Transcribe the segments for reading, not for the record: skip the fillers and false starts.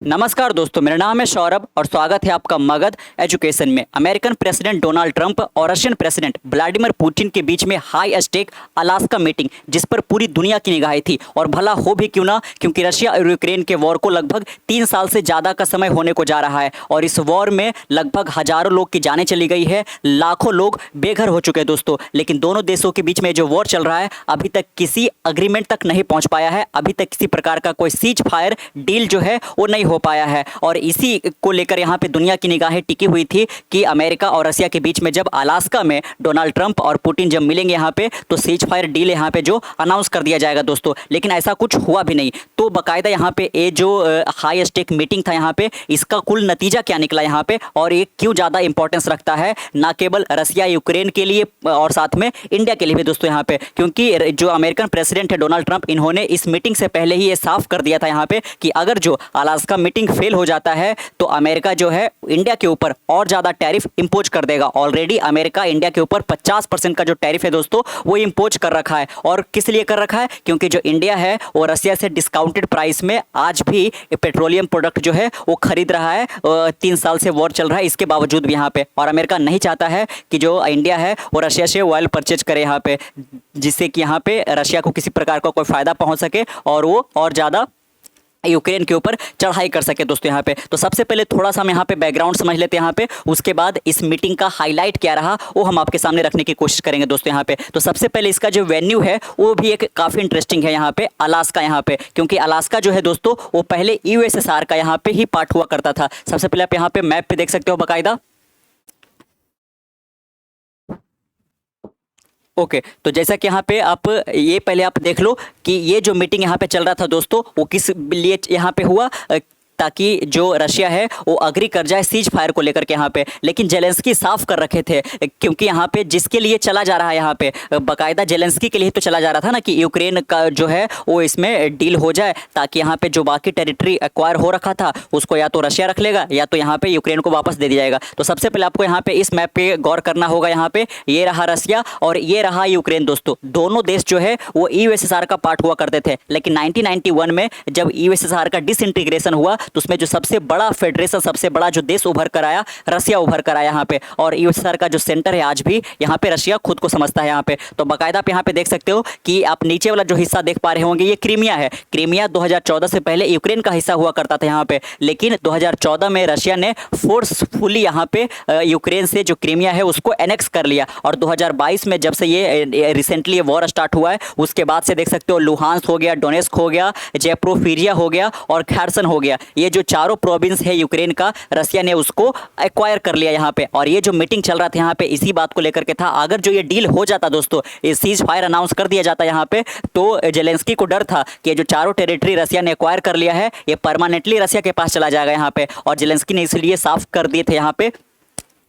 नमस्कार दोस्तों, मेरा नाम है सौरभ और स्वागत है आपका मगध एजुकेशन में। अमेरिकन प्रेसिडेंट डोनाल्ड ट्रंप और रशियन प्रेसिडेंट व्लादिमीर पुतिन के बीच में हाई स्टेक अलास्का मीटिंग, जिस पर पूरी दुनिया की निगाहें थी। और भला हो भी क्यों ना, क्योंकि रशिया और यूक्रेन के वॉर को लगभग 3 साल से ज़्यादा का समय होने को जा रहा है और इस वॉर में लगभग हजारों लोग की जानें चली गई है, लाखों लोग बेघर हो चुके हैं दोस्तों। लेकिन दोनों देशों के बीच में जो वॉर चल रहा है अभी तक किसी अग्रीमेंट तक नहीं पहुँच पाया है। अभी तक किसी प्रकार का कोई सीज फायर डील जो है वो नहीं हो पाया है और इसी को लेकर यहाँ पे दुनिया की निगाहें टिकी हुई थी कि अमेरिका और रशिया के बीच में जब अलास्का में डोनाल्ड ट्रंप और पुतिन जब मिलेंगे यहाँ पे तो सीज फायर डील यहाँ पे जो अनाउंस कर दिया जाएगा दोस्तों। लेकिन ऐसा कुछ हुआ भी नहीं। तो बाकायदा यहाँ पे ये जो हाई स्टेक मीटिंग था यहाँ पे, इसका कुल नतीजा क्या निकला यहाँ पे और ये क्यों ज़्यादा इंपॉर्टेंस रखता है ना केवल रशिया यूक्रेन के लिए और साथ में इंडिया के लिए भी दोस्तों यहाँ पे, क्योंकि जो अमेरिकन प्रेसिडेंट है डोनाल्ड ट्रंप, इन्होंने इस मीटिंग से पहले ही ये साफ कर दिया था यहाँ पे कि अगर जो अलास्का मीटिंग फेल हो जाता है तो अमेरिका जो है इंडिया के ऊपर और ज़्यादा टैरिफ इंपोज कर देगा। ऑलरेडी अमेरिका इंडिया के ऊपर 50% का जो टैरिफ है दोस्तों वो इंपोज कर रखा है। और किस लिए कर रखा है? क्योंकि जो इंडिया है वो रशिया से डिस्काउंटेड प्राइस में आज भी पेट्रोलियम प्रोडक्ट जो है वो खरीद रहा है। 3 साल से वॉर चल रहा है इसके बावजूद भी यहाँ पे, और अमेरिका नहीं चाहता है कि जो इंडिया है वो रशिया से ऑयल परचेज करे यहाँ पे, जिससे कि यहाँ पे रशिया को किसी प्रकार का कोई फायदा पहुँच सके और वो और ज़्यादा यूक्रेन के ऊपर चढ़ाई कर सके दोस्तों यहाँ पे। तो सबसे पहले थोड़ा सा हम यहाँ पे बैकग्राउंड समझ लेते हैं यहाँ पे, उसके बाद इस मीटिंग का हाईलाइट क्या रहा वो हम आपके सामने रखने की कोशिश करेंगे दोस्तों यहाँ पे। तो सबसे पहले इसका जो वेन्यू है वो भी एक काफ़ी इंटरेस्टिंग है यहाँ पे, अलास्का यहाँ पे, क्योंकि अलास्का जो है दोस्तों वो पहले यूएसएसआर का यहाँ पे ही पार्ट हुआ करता था। सबसे पहले आप यहाँ पे मैप पे देख सकते हो बाकायदा। ओके तो जैसा कि यहाँ पे आप ये पहले आप देख लो कि ये जो मीटिंग यहाँ पे चल रहा था दोस्तों वो किस लिए यहाँ पे हुआ, ताकि जो रशिया है वो अग्री कर जाए सीज फायर को लेकर के यहाँ पे। लेकिन जेलेंस्की साफ कर रखे थे, क्योंकि यहाँ पे जिसके लिए चला जा रहा है यहाँ पे बाकायदा जेलेंस्की के लिए तो चला जा रहा था ना कि यूक्रेन का जो है वो इसमें डील हो जाए, ताकि यहाँ पे जो बाकी टेरिटरी एक्वायर हो रखा था उसको या तो रशिया रख लेगा या तो यहाँ पे यूक्रेन को वापस दे दिया जाएगा। तो सबसे पहले आपको यहाँ पे इस मैप पे गौर करना होगा। यहाँ पे ये रहा रशिया और ये रहा यूक्रेन दोस्तों। दोनों देश जो है वो यूएसएसआर का पार्ट हुआ करते थे, लेकिन 1991 में जब यूएसएसआर का डिसइंटीग्रेशन हुआ तो उसमें जो सबसे बड़ा फेडरेशन, सबसे बड़ा जो देश उभर कर आया, रशिया उभर कर आया यहाँ पे। और यूएसएसआर का जो सेंटर है आज भी यहाँ पे रशिया खुद को समझता है यहाँ पे। तो बाकायदा आप यहाँ पे देख सकते हो कि आप नीचे वाला जो हिस्सा देख पा रहे होंगे ये क्रीमिया है। क्रीमिया 2014 से पहले यूक्रेन का हिस्सा हुआ करता था यहाँ पे, लेकिन 2014 में रशिया ने फोर्सफुली यहाँ पे यूक्रेन से जो क्रीमिया है उसको एनेक्स कर लिया। और 2022 में जब से ये रिसेंटली वॉर स्टार्ट हुआ है उसके बाद से देख सकते हो लुहांस्क हो गया, डोनेस्क हो गया, जेप्रोफिरिया हो गया और खैरसन हो गया। ये जो चारों प्रोविंस है यूक्रेन का, रशिया ने उसको एक्वायर कर लिया यहाँ पे। और ये जो मीटिंग चल रहा था यहाँ पे इसी बात को लेकर के था। अगर जो ये डील हो जाता दोस्तों, ये सीज फायर अनाउंस कर दिया जाता यहाँ पे, तो जेलेंस्की को डर था कि ये जो चारों टेरिटरी रशिया ने एक्वायर कर लिया है ये परमानेंटली रशिया के पास चला जाएगा यहाँ पे। और जेलेंस्की ने इसलिए साफ कर दिए थे यहाँ पे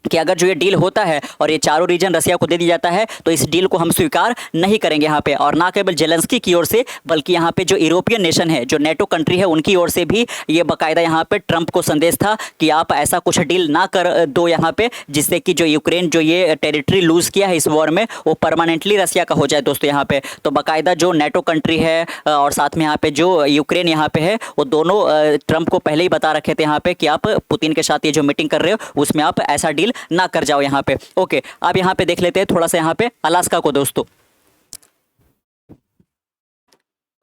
कि अगर जो ये डील होता है और ये चारों रीजन रशिया को दे दिया जाता है तो इस डील को हम स्वीकार नहीं करेंगे यहाँ पे। और ना केवल जेलेंस्की की ओर से बल्कि यहाँ पे जो यूरोपियन नेशन है, जो नेटो कंट्री है, उनकी ओर से भी ये बाकायदा यहाँ पे ट्रंप को संदेश था कि आप ऐसा कुछ डील ना कर दो यहाँ पे जिससे कि जो यूक्रेन जो ये टेरिटरी लूज किया है इस वॉर में वो परमानेंटली रशिया का हो जाए दोस्तों यहाँ पे। तो बाकायदा जो नेटो कंट्री है और साथ में यहाँ पे जो यूक्रेन यहाँ पे है वो दोनों ट्रंप को पहले ही बता रखे थे यहाँ पे कि आप पुतिन के साथ ये जो मीटिंग कर रहे हो उसमें आप ऐसा डील ना कर जाओ यहाँ पे। ओके अब यहाँ पे देख लेते हैं थोड़ा सा यहाँ पे अलास्का को दोस्तों।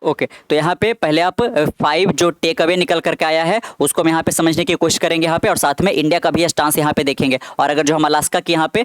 ओके तो यहाँ पे पहले आप 5 जो टेक अवे निकल करके आया है उसको हम यहाँ पे समझने की कोशिश करेंगे यहाँ पे, और साथ में इंडिया का भी स्टांस यहाँ पे देखेंगे। और अगर जो हम अलास्का की यहाँ पे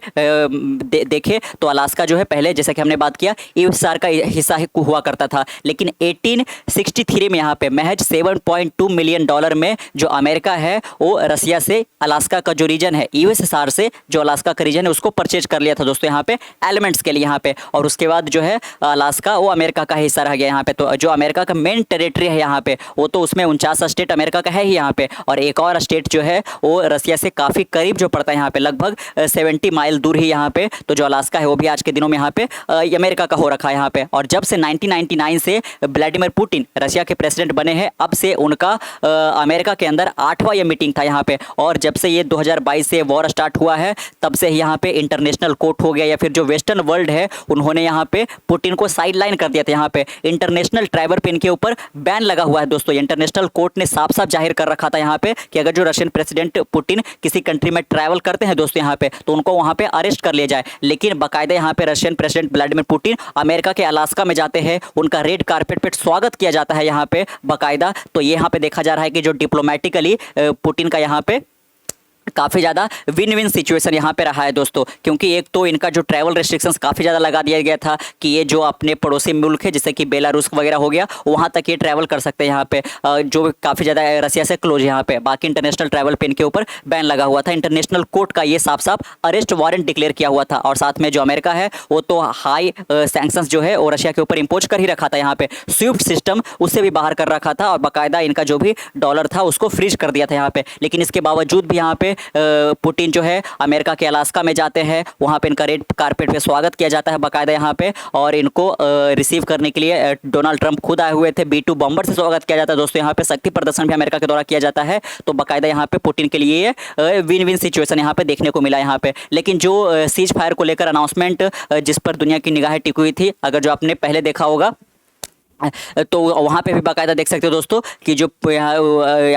देखें तो अलास्का जो है पहले जैसे कि हमने बात किया यूएसएसआर का हिस्सा हुआ करता था, लेकिन 1863 में यहाँ पे महज $7.2 मिलियन में जो अमेरिका है वो रशिया से अलास्का का जो रीजन है यूएसएसआर से जो अलास्का का रीजन है उसको परचेज कर लिया था दोस्तों यहाँ पे एलिमेंट्स के लिए यहाँ पे। और उसके बाद जो है अलास्का वो अमेरिका का हिस्सा रह गया यहाँ पे। तो जो अमेरिका का मेन टेरिटरी है यहाँ पे वो तो उसमें 49 स्टेट अमेरिका का है ही यहाँ पे, और एक और स्टेट जो है वो रशिया से काफ़ी करीब जो पड़ता है यहाँ पे, लगभग 70 माइल दूर ही यहाँ पे। तो जो अलास्का है वो भी आज के दिनों में यहाँ पे अमेरिका का हो रखा है यहाँ पे। और जब से 1999 से व्लादिमीर पुतिन रशिया के प्रेसिडेंट बने हैं अब से उनका अमेरिका के अंदर 8वां ये मीटिंग था यहाँ पे। और जब से ये 2022 से वॉर स्टार्ट हुआ है तब से यहाँ पे इंटरनेशनल कोर्ट हो गया या फिर जो वेस्टर्न वर्ल्ड है उन्होंने यहाँ पे पुतिन को साइड लाइन कर दिया था यहाँ पे। इंटरनेशनल ट्रैवल पे इनके ऊपर बैन लगा हुआ है दोस्तों। इंटरनेशनल कोर्ट ने साफ साफ जाहिर कर रखा था यहाँ पे कि अगर जो रशियन प्रेसिडेंट पुतिन किसी कंट्री में ट्रैवल करते हैं दोस्तों यहाँ पे, तो उनको वहाँ पे अरेस्ट कर लिया जाए। लेकिन बाकायदा यहाँ पे Russian president Vladimir Putin America के अलास्का में जाते हैं, उनका रेड कारपेट पे स्वागत किया जाता है यहाँ पे बाकायदा। तो ये यहाँ पे देखा जा रहा है कि जो डिप्लोमेटिकली पुतिन का यहाँ पे काफ़ी ज़्यादा विन विन सिचुएशन यहाँ पे रहा है दोस्तों, क्योंकि एक तो इनका जो ट्रैवल रेस्ट्रिक्शंस काफ़ी ज़्यादा लगा दिया गया था कि ये जो अपने पड़ोसी मुल्क है जैसे कि बेलारूस वगैरह हो गया, वहाँ तक ये ट्रैवल कर सकते हैं यहाँ पे, जो काफ़ी ज़्यादा रसिया से क्लोज है यहाँ पे। बाकी इंटरनेशनल ट्रैवल पे इनके ऊपर बैन लगा हुआ था। इंटरनेशनल कोर्ट का ये साफ साफ अरेस्ट वारंट डिक्लेयर किया हुआ था। और साथ में जो अमेरिका है वो तो हाई सैंक्शंस जो है वो रशिया के ऊपर इम्पोज कर ही रखा था यहाँ पे। स्विफ्ट सिस्टम उससे भी बाहर कर रखा था और बाकायदा इनका जो भी डॉलर था उसको फ्रीज कर दिया था यहाँ पे। लेकिन इसके बावजूद भी यहाँ पे पुतिन जो है अमेरिका के अलास्का में जाते हैं, वहाँ पे इनका रेड कारपेट पे स्वागत किया जाता है बाकायदा यहाँ पे। और इनको रिसीव करने के लिए डोनाल्ड ट्रंप खुद आए हुए थे, B-2 बॉम्बर से स्वागत किया जाता है दोस्तों। यहाँ पे शक्ति प्रदर्शन भी अमेरिका के द्वारा किया जाता है। तो बाकायदा यहाँ पे पुतिन के लिए विन विन सिचुएशन यहाँ पे देखने को मिला यहाँ पे। लेकिन जो सीज फायर को लेकर अनाउंसमेंट जिस पर दुनिया की निगाहें टिकी हुई थी, अगर जो आपने पहले देखा होगा तो वहाँ पे भी बाकायदा देख सकते हो दोस्तों कि जो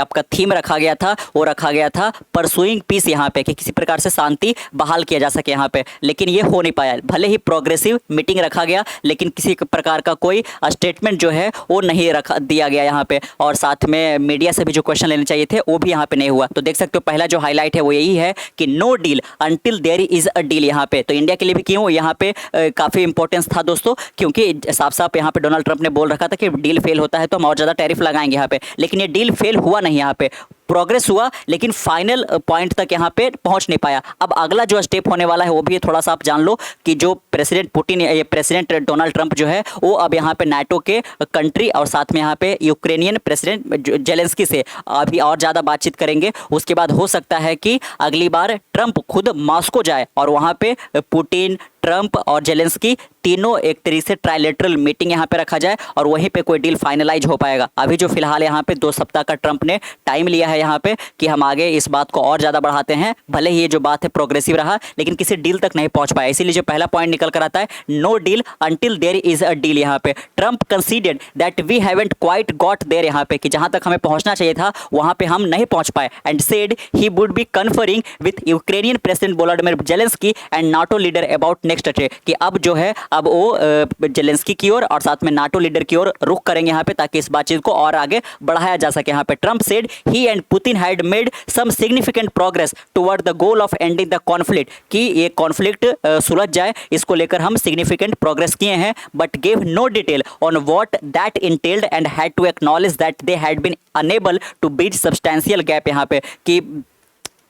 आपका थीम रखा गया था वो रखा गया था परसुइंग पीस यहाँ पे, कि किसी प्रकार से शांति बहाल किया जा सके यहाँ पे। लेकिन ये हो नहीं पाया। भले ही प्रोग्रेसिव मीटिंग रखा गया लेकिन किसी प्रकार का कोई स्टेटमेंट जो है वो नहीं रखा दिया गया यहाँ पे। और साथ में मीडिया से भी जो क्वेश्चन लेने चाहिए थे वो भी यहाँ पे नहीं हुआ। तो देख सकते हो पहला जो हाईलाइट है वो यही है कि no deal until there is a deal यहाँ पे। तो इंडिया के लिए भी क्यों यहाँ पे काफ़ी इंपॉर्टेंस था दोस्तों, क्योंकि साफ साफ यहाँ पे डोनाल्ड ट्रंप ने बोल रखा था कि डील फेल होता है तो हम और ज़्यादा टैरिफ लगाएंगे यहाँ पे। लेकिन ये डील फेल हुआ नहीं, यहाँ पे प्रोग्रेस हुआ लेकिन फाइनल पॉइंट तक यहाँ पे पहुंच नहीं पाया। अब अगला जो स्टेप होने वाला है वो भी थोड़ा सा आप जान लो कि जो प्रेसिडेंट पुतिन ये प्रेसिडेंट डोनाल्ड ट्रंप जो है वो अब यहाँ पे नाटो के कंट्री और साथ में यहाँ पे यूक्रेनियन प्रेसिडेंट जेलेंस्की से अभी और ज़्यादा बातचीत करेंगे। उसके बाद हो सकता है कि अगली बार ट्रंप खुद मॉस्को जाए और वहाँ पे पुतिन, ट्रंप और जेलेंस्की तीनों एक तरीके से ट्राइलेटरल मीटिंग यहाँ पे रखा जाए और वहीं पे कोई डील फाइनलाइज हो पाएगा। अभी जो फिलहाल यहाँ पे 2 सप्ताह का ट्रंप ने टाइम लिया है यहाँ पे कि हम आगे इस बात को और ज़्यादा बढ़ाते हैं। भले ही ये जो बात है प्रोग्रेसिव रहा लेकिन किसी डील तक नहीं पहुँच पाया। इसीलिए जो पहला पॉइंट निकल कर आता है no deal until there is a deal. यहाँ पे Trump considered that we haven't quite got there, यहाँ पे कि जहाँ तक हमें पहुँचना चाहिए था वहाँ पे हम नहीं पहुँच पाए। And said he would be conferring with Ukrainian president Volodymyr Zelensky and NATO leader about next step, कि अब जो है अब वो जेलेंस्की की ओर और साथ में नाटो लीडर की ओर रुख करेंगे यहाँ पे ताकि इस बातचीत को और आगे बढ़ाया जा सके। यहाँ पे Trump said he and Putin had made some significant progress toward the goal of ending the conflict, कि ये कॉन्फ्लिक्ट सुलझ जाए इसको लेकर हम सिग्निफिकेंट प्रोग्रेस किए हैं, but gave no detail on what that entailed and had to acknowledge that they had been unable to bridge substantial gap, यहाँ पे कि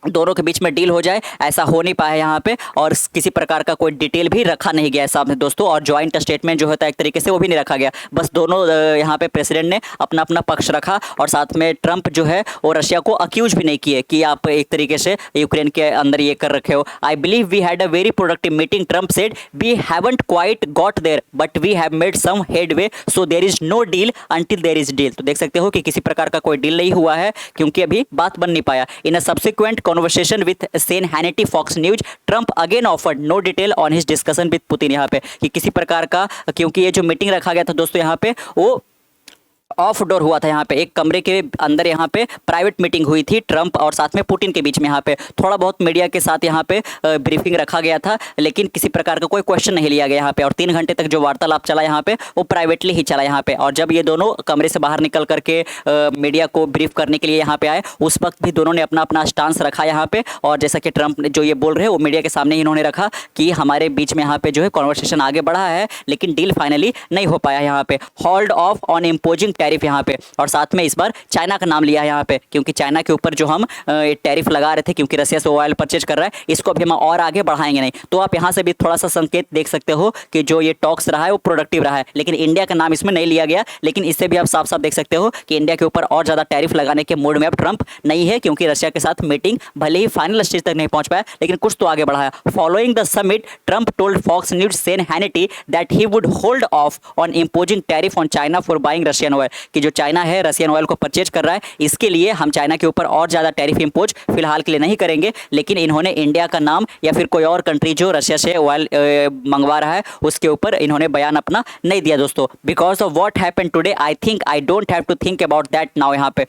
दोनों के बीच में डील हो जाए ऐसा हो नहीं पाया यहाँ पे। और किसी प्रकार का कोई डिटेल भी रखा नहीं गया है सामने दोस्तों। और जॉइंट स्टेटमेंट जो होता है एक तरीके से वो भी नहीं रखा गया। बस दोनों यहाँ पे प्रेसिडेंट ने अपना अपना पक्ष रखा और साथ में ट्रंप जो है वो रशिया को अक्यूज भी नहीं किए कि आप एक तरीके से यूक्रेन के अंदर ये कर रखे हो। I believe we had a very productive meeting, Trump said we haven't quite got there but we have made some headway so there is no deal until there is deal. तो देख सकते हो कि किसी प्रकार का कोई डील नहीं हुआ है क्योंकि अभी बात बन नहीं पाया। In a subsequent conversation with Shane Hannity Fox News, Trump again offered no detail on his discussion with Putin, यहाँ पे कि किसी प्रकार का, क्योंकि ये जो मीटिंग रखा गया था दोस्तों यहाँ पे वो ऑफ डोर हुआ था। यहाँ पे एक कमरे के अंदर यहाँ पे प्राइवेट मीटिंग हुई थी ट्रंप और साथ में पुतिन के बीच में। यहाँ पे थोड़ा बहुत मीडिया के साथ यहाँ पे ब्रीफिंग रखा गया था लेकिन किसी प्रकार का कोई क्वेश्चन नहीं लिया गया यहाँ पे। और 3 घंटे तक जो वार्तालाप चला यहाँ पे वो प्राइवेटली ही चला यहाँ पे। और जब ये दोनों कमरे से बाहर निकल करके मीडिया को ब्रीफ करने के लिए यहाँ पे आए उस वक्त भी दोनों ने अपना अपना स्टांस रखा यहाँ पे। और जैसा कि ट्रंप जो ये बोल रहे हैं वो मीडिया के सामने ही इन्होंने रखा कि हमारे बीच में यहाँ पे जो है कॉन्वर्सेशन आगे बढ़ा है लेकिन डील फाइनली नहीं हो पाया यहाँ पे। Hold off on imposing tariff यहाँ पे। और साथ में इस बार चाइना का नाम लिया है यहाँ पे क्योंकि चाइना के ऊपर जो हम टैरिफ लगा रहे थे क्योंकि रसिया से ऑयल परचेज कर रहा है इसको अभी हम और आगे बढ़ाएंगे नहीं। तो आप यहाँ से भी थोड़ा सा संकेत देख सकते हो कि जो ये टॉक्स रहा है वो प्रोडक्टिव रहा है लेकिन इंडिया का नाम इसमें नहीं लिया गया। लेकिन इससे भी आप साफ साफ देख सकते हो कि इंडिया के ऊपर और ज़्यादा टैरिफ लगाने के मूड में अब ट्रंप नहीं है क्योंकि रशिया के साथ मीटिंग भले ही फाइनल स्टेज तक नहीं पहुंच पाया लेकिन कुछ तो आगे बढ़ाया। Following the summit Trump told Fox News Sean Hannity that he would hold off on imposing tariff on China for buying Russian oil, कि जो चाइना है रशियन ऑयल को परचेज कर रहा है, इसके लिए हम चाइना के ऊपर और ज़्यादा टैरिफ इंपोज फिलहाल के लिए नहीं करेंगे। लेकिन इन्होंने इंडिया का नाम या फिर कोई और कंट्री जो रशिया से ऑयल मंगवा रहा है उसके ऊपर इन्होंने बयान अपना नहीं दिया दोस्तों। Because of what happen today I think I don't have to think about that now. यहाँ पे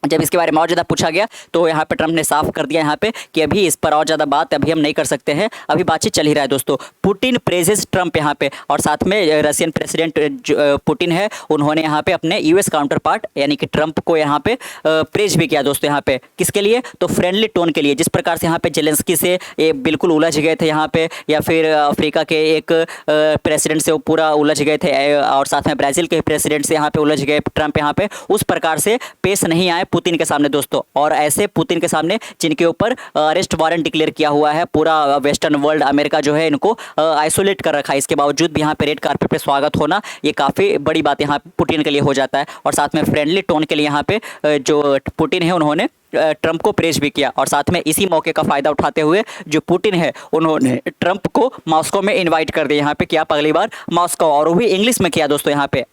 जब इसके बारे में और ज़्यादा पूछा गया तो यहाँ पे ट्रंप ने साफ कर दिया यहाँ पे कि अभी इस पर और ज़्यादा बात अभी हम नहीं कर सकते हैं, अभी बातचीत चल ही रहा है दोस्तों। पुतिन प्रेजेस ट्रंप यहाँ पे, और साथ में रशियन प्रेसिडेंट पुतिन है उन्होंने यहाँ पे अपने यूएस काउंटर पार्ट यानी कि ट्रंप को यहाँ पे प्रेज भी किया दोस्तों। यहाँ पे किसके लिए? तो फ्रेंडली टोन के लिए। जिस प्रकार से यहाँ पे जेलेंस्की से ये बिल्कुल उलझ गए थे यहाँ पे, या फिर अफ्रीका के एक प्रेसिडेंट से वो पूरा उलझ गए थे, और साथ में ब्राज़ील के प्रेसिडेंट से यहाँ पे उलझ गए ट्रंप यहाँ पे, उस प्रकार से पेश नहीं आए पुतिन के सामने दोस्तों। और ऐसे पुतिन के सामने जिनके ऊपर अरेस्ट वारंट डिक्लेयर किया हुआ है, पूरा वेस्टर्न वर्ल्ड अमेरिका जो है इनको आइसोलेट कर रखा है, इसके बावजूद भी यहाँ पे रेड कारपेट पे स्वागत होना ये काफ़ी बड़ी बात यहाँ पुतिन के लिए हो जाता है। और साथ में फ्रेंडली टोन के लिए यहाँ पे जो पुतिन है उन्होंने ट्रंप को प्रेज भी किया। और साथ में इसी मौके का फ़ायदा उठाते हुए जो पुतिन है उन्होंने ट्रंप को मॉस्को में इनवाइट कर दिया यहाँ पे कि आप अगली बार मॉस्को, और वो भी इंग्लिश में किया दोस्तों। यहाँ पे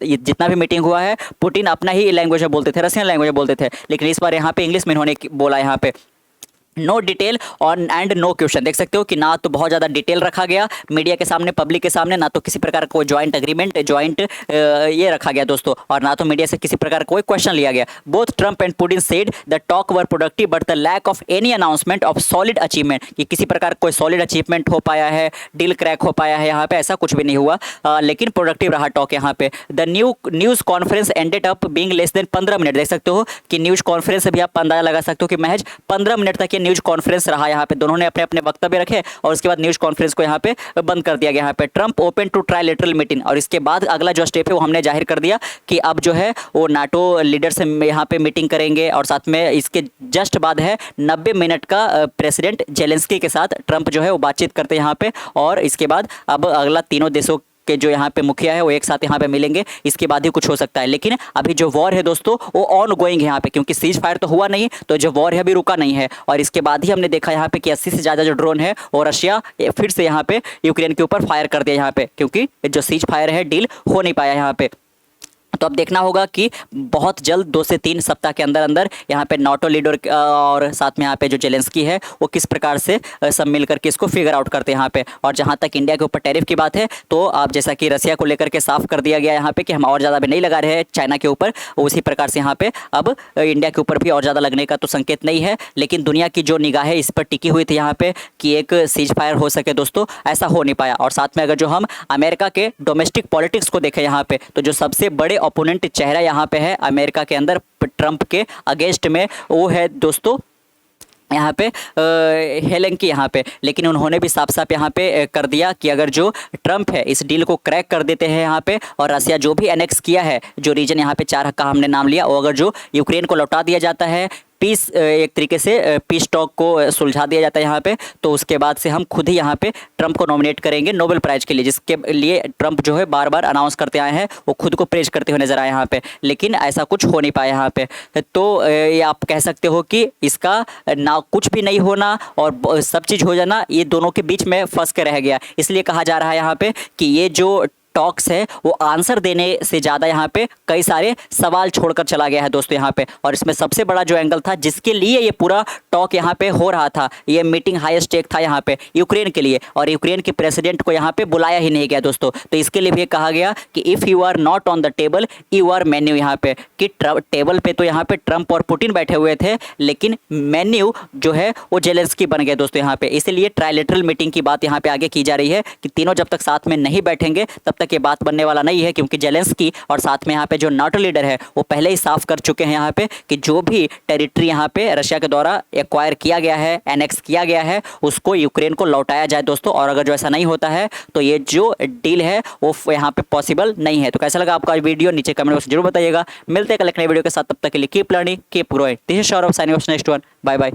जितना भी मीटिंग हुआ है पुतिन अपना ही लैंग्वेज में बोलते थे, रशियन लैंग्वेज में बोलते थे, लेकिन इस बार यहाँ पे इंग्लिश में इन्होंने बोला यहाँ पे। No detail on and no question. देख सकते हो कि ना तो बहुत ज़्यादा डिटेल रखा गया मीडिया के सामने, पब्लिक के सामने, ना तो किसी प्रकार का कोई जॉइंट अग्रीमेंट जॉइंट ये रखा गया दोस्तों, और ना तो मीडिया से किसी प्रकार का कोई क्वेश्चन लिया गया। Both Trump and Putin said the talk were productive but the lack of any announcement of solid achievement, कि किसी प्रकार कोई सॉलिड अचीवमेंट हो पाया है, डील क्रैक हो पाया है यहाँ पे, ऐसा कुछ भी नहीं हुआ, लेकिन प्रोडक्टिव रहा टॉक यहाँ पे। The news conference ended up being less than 15 minute. देख सकते हो कि न्यूज़ कॉन्फ्रेंस से भी आप अंदाजा लगा सकते हो कि महज 15 मिनट तक ये न्यूज़ कॉन्फ्रेंस रहा यहाँ पे। दोनों ने अपने अपने वक्तव्य रखे और उसके बाद न्यूज़ कॉन्फ्रेंस को यहाँ पे बंद कर दिया गया। यहाँ पे Trump open to trilateral meeting, और इसके बाद अगला जो स्टेप है वो हमने जाहिर कर दिया कि अब जो है वो नाटो लीडर से यहाँ पे मीटिंग करेंगे, और साथ में इसके जस्ट बाद है 90 मिनट का प्रेसिडेंट जेलेंस्की के साथ ट्रंप जो है वो बातचीत करते हैं यहाँ पे। और इसके बाद अब अगला तीनों देशों के जो यहाँ पे मुखिया है वो एक साथ यहाँ पे मिलेंगे, इसके बाद ही कुछ हो सकता है। लेकिन अभी जो वॉर है दोस्तों वो ऑन गोइंग है यहाँ पे, क्योंकि सीज फायर तो हुआ नहीं, तो जो वॉर है अभी रुका नहीं है। और इसके बाद ही हमने देखा यहाँ पे कि 80 से ज़्यादा जो ड्रोन है वो रशिया फिर से यहाँ पे यूक्रेन के ऊपर फायर कर दिया यहाँ पे, क्योंकि जो सीज फायर है डील हो नहीं पाया यहाँ पे। तो अब देखना होगा कि बहुत जल्द 2 से 3 सप्ताह के अंदर अंदर यहाँ पे नाटो लीडर और साथ में यहाँ पे जो जेलेंस्की है वो किस प्रकार से सब मिल करके इसको फिगर आउट करते हैं यहाँ पे। और जहाँ तक इंडिया के ऊपर टैरिफ की बात है तो आप जैसा कि रसिया को लेकर के साफ कर दिया गया यहाँ पे कि हम और ज़्यादा भी नहीं लगा रहे हैं चाइना के ऊपर, उसी प्रकार से यहाँ पे अब इंडिया के ऊपर भी और ज़्यादा लगने का तो संकेत नहीं है। लेकिन दुनिया की जो निगाह है इस पर टिकी हुई थी यहाँ पे कि एक सीज फायर हो सके दोस्तों, ऐसा हो नहीं पाया। और साथ में अगर जो हम अमेरिका के डोमेस्टिक पॉलिटिक्स को देखें यहाँ पे, तो जो सबसे बड़े ओपोनेंट चेहरा यहाँ पे है अमेरिका के अंदर ट्रंप के अगेंस्ट में, वो है दोस्तों यहाँ पे हेलेंकी यहाँ पे। लेकिन उन्होंने भी साफ साफ यहाँ पे कर दिया कि अगर जो ट्रंप है इस डील को क्रैक कर देते हैं यहाँ पे, और रसिया जो भी एनेक्स किया है, जो रीजन यहाँ पे 4 का हमने नाम लिया, वो अगर जो यूक्रेन को लौटा दिया जाता है, पीस एक तरीके से पीस टॉक को सुलझा दिया जाता है यहाँ पे, तो उसके बाद से हम खुद ही यहाँ पे ट्रंप को नॉमिनेट करेंगे नोबेल प्राइज़ के लिए, जिसके लिए ट्रंप जो है बार बार अनाउंस करते आए हैं, वो खुद को प्रेज करते हुए नजर आए यहाँ पे। लेकिन ऐसा कुछ हो नहीं पाया यहाँ पे। तो ये आप कह सकते हो कि इसका ना कुछ भी नहीं होना और सब चीज़ हो जाना, ये दोनों के बीच में फंस के रह गया। इसलिए कहा जा रहा है यहाँ पे कि ये जो टॉक्स है वो आंसर देने से ज़्यादा यहाँ पे कई सारे सवाल छोड़कर चला गया है दोस्तों यहाँ पे। और इसमें सबसे बड़ा जो एंगल था जिसके लिए ये पूरा टॉक यहाँ पे हो रहा था, ये मीटिंग हाई स्टेक था यहाँ पे यूक्रेन के लिए, और यूक्रेन के प्रेसिडेंट को यहाँ पे बुलाया ही नहीं गया दोस्तों। तो इसके लिए भी कहा गया कि if you are not on the table you are menu, यहाँ पे कि टेबल पे तो यहाँ पे ट्रंप और पुतिन बैठे हुए थे, लेकिन मेन्यू जो है वो जेलेंस्की बन गए दोस्तों यहाँ पे। इसीलिए ट्राइलेटरल मीटिंग की बात यहाँ पे आगे की जा रही है कि तीनों जब तक साथ में नहीं बैठेंगे तब तक ये बात बनने वाला नहीं है, क्योंकि जेलेंस्की और साथ में यहाँ पे जो नाटो लीडर है वो पहले ही साफ कर चुके हैं यहाँ पे कि जो भी टेरिटरी यहाँ पे रशिया के द्वारा एक्वायर किया गया है, एनेक्स किया गया है, उसको यूक्रेन को लौटाया जाए दोस्तों। और अगर जो ऐसा नहीं होता है तो ये जो डील है वो यहाँ पे पॉसिबल नहीं है। तो कैसा लगा आपका वीडियो नीचे कमेंट बॉक्स जरूर बताइएगा। मिलते हैं कल एक नए वीडियो के साथ, तब तक के लिए keep learning keep growing. This is Saurabh signing off next one. Bye bye.